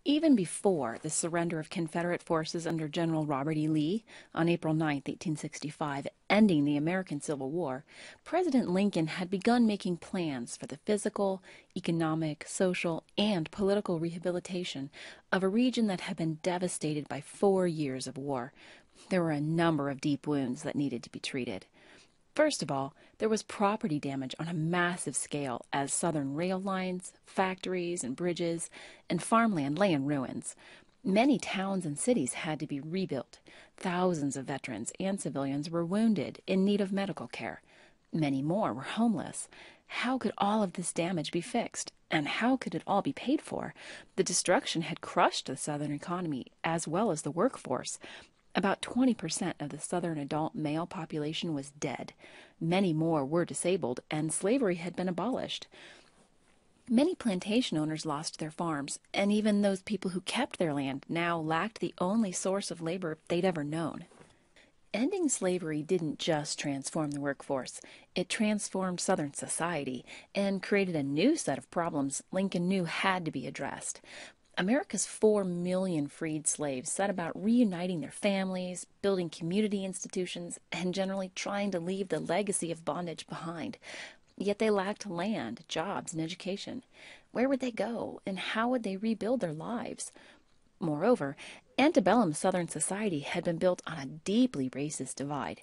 Even before the surrender of Confederate forces under General Robert E. Lee on April 9, 1865, ending the American Civil War, President Lincoln had begun making plans for the physical, economic, social, and political rehabilitation of a region that had been devastated by 4 years of war. There were a number of deep wounds that needed to be treated. First of all, there was property damage on a massive scale as Southern rail lines, factories and bridges, and farmland lay in ruins. Many towns and cities had to be rebuilt. Thousands of veterans and civilians were wounded in need of medical care. Many more were homeless. How could all of this damage be fixed? And how could it all be paid for? The destruction had crushed the Southern economy as well as the workforce. About 20% of the Southern adult male population was dead. Many more were disabled, and slavery had been abolished. Many plantation owners lost their farms, and even those people who kept their land now lacked the only source of labor they'd ever known. Ending slavery didn't just transform the workforce, it transformed Southern society and created a new set of problems Lincoln knew had to be addressed. America's 4 million freed slaves set about reuniting their families, building community institutions, and generally trying to leave the legacy of bondage behind. Yet they lacked land, jobs, and education. Where would they go, and how would they rebuild their lives? Moreover, antebellum Southern society had been built on a deeply racist divide.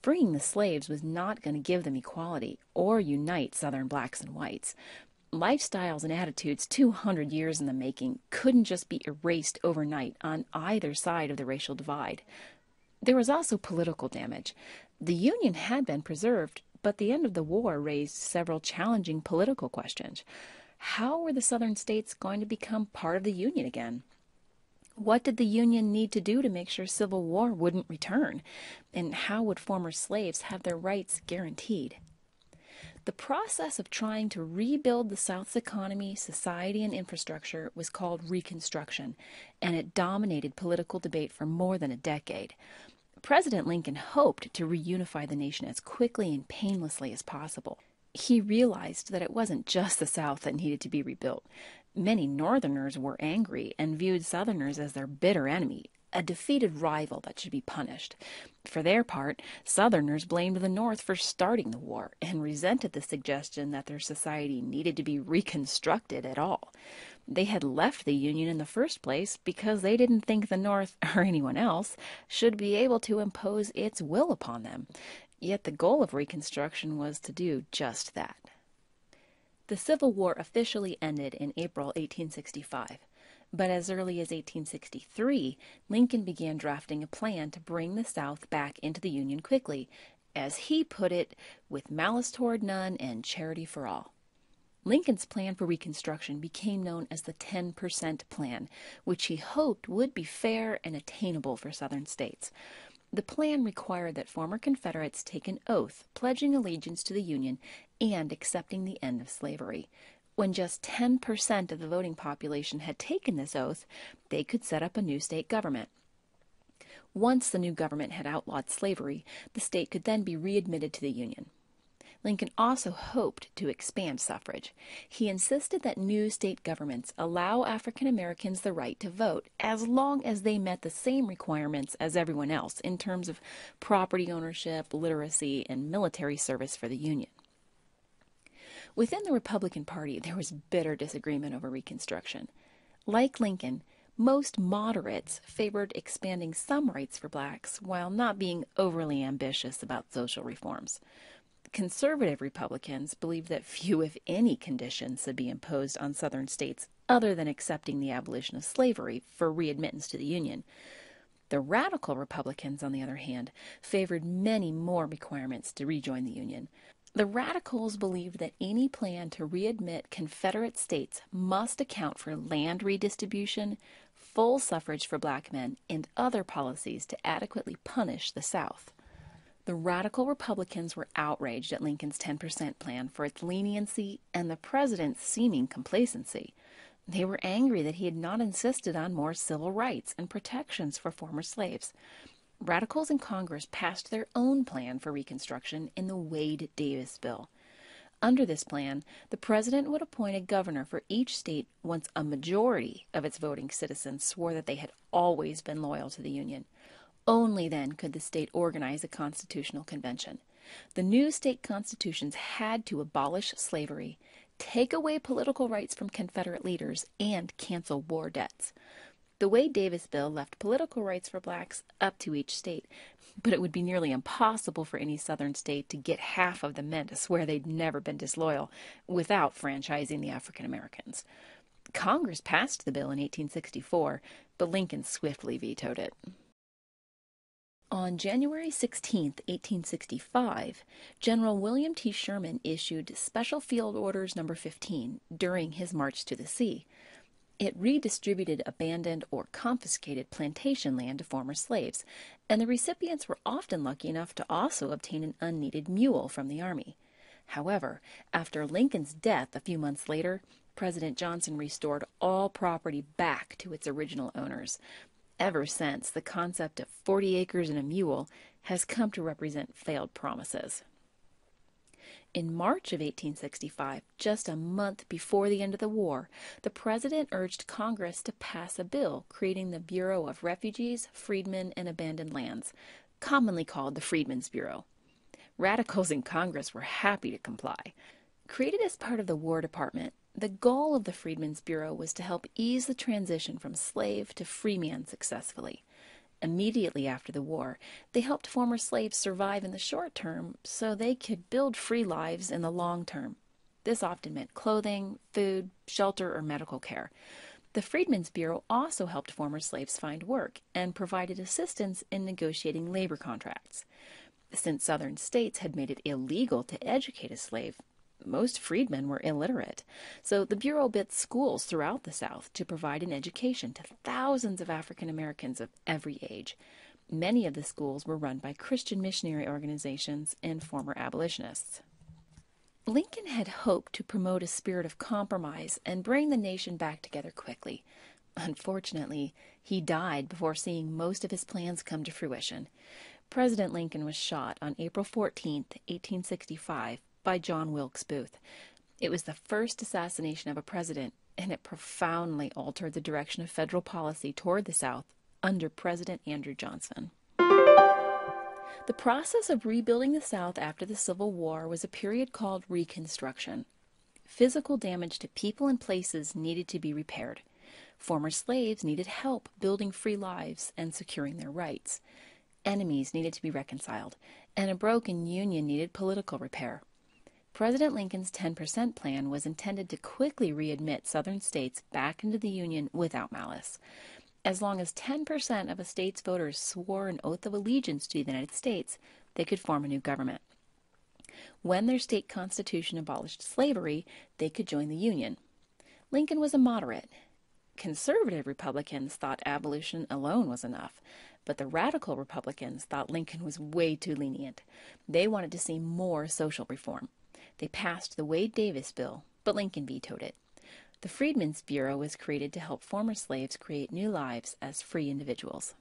Freeing the slaves was not going to give them equality or unite Southern blacks and whites. Lifestyles and attitudes 200 years in the making couldn't just be erased overnight on either side of the racial divide. There was also political damage. The Union had been preserved, but the end of the war raised several challenging political questions. How were the Southern states going to become part of the Union again? What did the Union need to do to make sure Civil War wouldn't return? And how would former slaves have their rights guaranteed? The process of trying to rebuild the South's economy, society, and infrastructure was called Reconstruction, and it dominated political debate for more than a decade. President Lincoln hoped to reunify the nation as quickly and painlessly as possible. He realized that it wasn't just the South that needed to be rebuilt. Many Northerners were angry and viewed Southerners as their bitter enemy, a defeated rival that should be punished. For their part, Southerners blamed the North for starting the war and resented the suggestion that their society needed to be reconstructed at all. They had left the Union in the first place because they didn't think the North, or anyone else, should be able to impose its will upon them. Yet the goal of Reconstruction was to do just that. The Civil War officially ended in April 1865. But as early as 1863, Lincoln began drafting a plan to bring the South back into the Union quickly, as he put it, with malice toward none and charity for all. Lincoln's plan for Reconstruction became known as the 10% Plan, which he hoped would be fair and attainable for Southern states. The plan required that former Confederates take an oath pledging allegiance to the Union and accepting the end of slavery. When just 10% of the voting population had taken this oath, they could set up a new state government. Once the new government had outlawed slavery, the state could then be readmitted to the Union. Lincoln also hoped to expand suffrage. He insisted that new state governments allow African Americans the right to vote as long as they met the same requirements as everyone else in terms of property ownership, literacy, and military service for the Union. Within the Republican Party, there was bitter disagreement over Reconstruction. Like Lincoln, most moderates favored expanding some rights for blacks while not being overly ambitious about social reforms. Conservative Republicans believed that few, if any, conditions should be imposed on Southern states other than accepting the abolition of slavery for readmittance to the Union. The radical Republicans, on the other hand, favored many more requirements to rejoin the Union. The radicals believed that any plan to readmit Confederate states must account for land redistribution, full suffrage for black men, and other policies to adequately punish the South. The radical Republicans were outraged at Lincoln's 10% plan for its leniency and the president's seeming complacency. They were angry that he had not insisted on more civil rights and protections for former slaves. Radicals in Congress passed their own plan for Reconstruction in the Wade-Davis bill. Under this plan, the president would appoint a governor for each state once a majority of its voting citizens swore that they had always been loyal to the Union. Only then could the state organize a constitutional convention. The new state constitutions had to abolish slavery, take away political rights from Confederate leaders, and cancel war debts. The Wade-Davis bill left political rights for blacks up to each state, but it would be nearly impossible for any southern state to get half of the men to swear they'd never been disloyal without franchising the African Americans. Congress passed the bill in 1864, but Lincoln swiftly vetoed it. On January 16, 1865, General William T. Sherman issued Special Field Orders No. 15 during his march to the sea. It redistributed abandoned or confiscated plantation land to former slaves, and the recipients were often lucky enough to also obtain an unneeded mule from the Army. However, after Lincoln's death a few months later, President Johnson restored all property back to its original owners. Ever since, the concept of 40 acres and a mule has come to represent failed promises. In March of 1865, just a month before the end of the war, the president urged Congress to pass a bill creating the Bureau of Refugees, Freedmen, and Abandoned Lands, commonly called the Freedmen's Bureau. Radicals in Congress were happy to comply. Created as part of the War Department, the goal of the Freedmen's Bureau was to help ease the transition from slave to free man successfully. Immediately after the war, they helped former slaves survive in the short term so they could build free lives in the long term. This often meant clothing, food, shelter, or medical care. The Freedmen's Bureau also helped former slaves find work and provided assistance in negotiating labor contracts. Since Southern states had made it illegal to educate a slave, most freedmen were illiterate, so the Bureau built schools throughout the South to provide an education to thousands of African Americans of every age. Many of the schools were run by Christian missionary organizations and former abolitionists. Lincoln had hoped to promote a spirit of compromise and bring the nation back together quickly. Unfortunately, he died before seeing most of his plans come to fruition. President Lincoln was shot on April 14, 1865, by John Wilkes Booth. It was the first assassination of a president, and it profoundly altered the direction of federal policy toward the South under President Andrew Johnson. The process of rebuilding the South after the Civil War was a period called Reconstruction. Physical damage to people and places needed to be repaired. Former slaves needed help building free lives and securing their rights. Enemies needed to be reconciled, and a broken union needed political repair. President Lincoln's 10% plan was intended to quickly readmit Southern states back into the Union without malice. As long as 10% of a state's voters swore an oath of allegiance to the United States, they could form a new government. When their state constitution abolished slavery, they could join the Union. Lincoln was a moderate. Conservative Republicans thought abolition alone was enough, but the radical Republicans thought Lincoln was way too lenient. They wanted to see more social reform. They passed the Wade-Davis bill, but Lincoln vetoed it. The Freedmen's Bureau was created to help former slaves create new lives as free individuals.